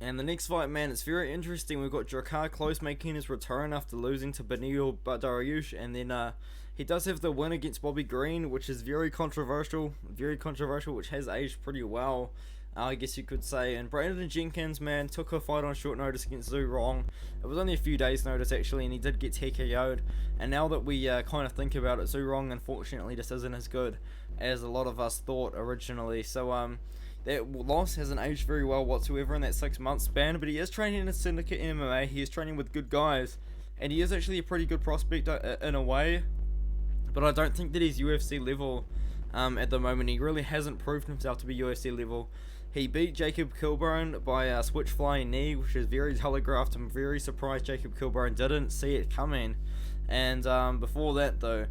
And the next fight, man, it's very interesting. We've got Drakkar Klose making his return after losing to Beneil Dariush, and then he does have the win against Bobby Green, which is very controversial, which has aged pretty well, I guess you could say. And Brandon Jenkins, man, took a fight on short notice against Zhu Rong. It was only a few days' notice, actually, and he did get TKO'd. And now that we kind of think about it, Zhu Rong, unfortunately, just isn't as good as a lot of us thought originally. So, that loss hasn't aged very well whatsoever in that 6 month span, but he is training in Syndicate MMA, he is training with good guys, and he is actually a pretty good prospect in a way, but I don't think that he's UFC level at the moment. He really hasn't proved himself to be UFC level. He beat Jacob Kilburn by a switch flying knee, which is very telegraphed. I'm very surprised Jacob Kilburn didn't see it coming. And before that, though,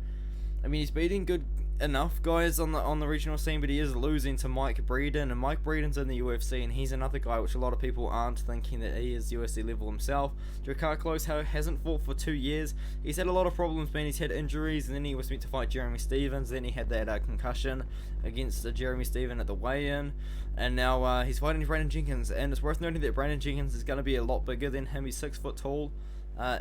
I mean, he's beating good enough guys on the regional scene, but he is losing to Mike Breeden, and Mike Breeden's in the UFC, and he's another guy which a lot of people aren't thinking that he is UFC level himself. Drakkar Klose hasn't fought for 2 years. He's had a lot of problems, man. He's had injuries, and then he was meant to fight Jeremy Stephens, then he had that concussion against Jeremy Stephens at the weigh-in, and now he's fighting Brandon Jenkins. And it's worth noting that Brandon Jenkins is going to be a lot bigger than him. He's 6 foot tall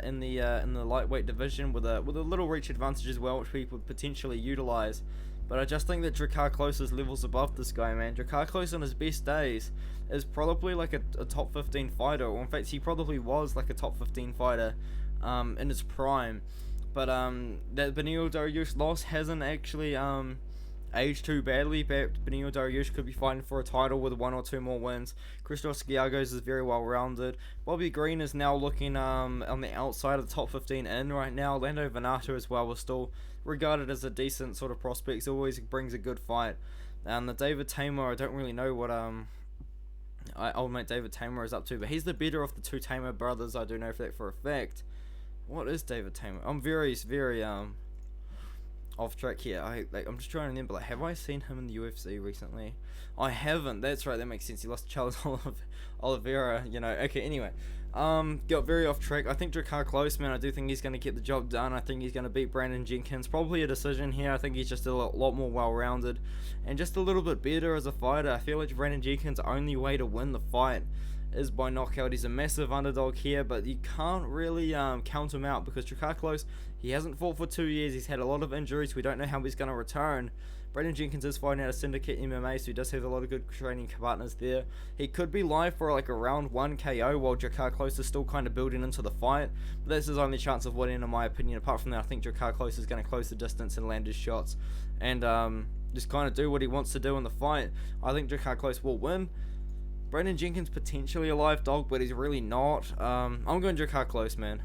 in the lightweight division, with a little reach advantage as well, which we could potentially utilize. But I just think that Drakkar Klose's levels above this guy, man. Drakkar Klose on his best days is probably like a top 15 fighter, or in fact he probably was like a top 15 fighter in his prime. But that Beneil Dariush loss hasn't actually aged too badly. Beneil Dariush could be fighting for a title with 1 or 2 more wins. Christos Giagos is very well rounded. Bobby Green is now looking on the outside of the top 15 in right now. Lando Venato as well was still regarded as a decent sort of prospect. Always brings a good fight. The David Tamer, I don't really know what old mate David Tamer is up to, but he's the better of the 2 Tamer brothers. I do know that for a fact. What is David Tamer? I'm very off track here. I'm just trying to remember, like, have I seen him in the UFC recently? I haven't. That's right, that makes sense. He lost to Charles Oliveira, you know. Okay, anyway, got very off track. I think Drakkar Klose, man, I do think he's going to get the job done. I think he's going to beat Brandon Jenkins, probably a decision here. I think he's just a lot more well-rounded and just a little bit better as a fighter. I feel like Brandon Jenkins' only way to win the fight is by knockout. He's a massive underdog here, but you can't really count him out, because Drakkar Klose, he hasn't fought for 2 years. He's had a lot of injuries. We don't know how he's going to return. Brandon Jenkins is fighting out of Syndicate MMA, so he does have a lot of good training partners there. He could be live for like a round 1 KO while Drakkar Klose is still kind of building into the fight, but that's his only chance of winning, in my opinion. Apart from that, I think Drakkar Klose is going to close the distance and land his shots and just kind of do what he wants to do in the fight. I think Drakkar Klose will win. Brandon Jenkins potentially a live dog, but he's really not. I'm going Drakkar Klose, man.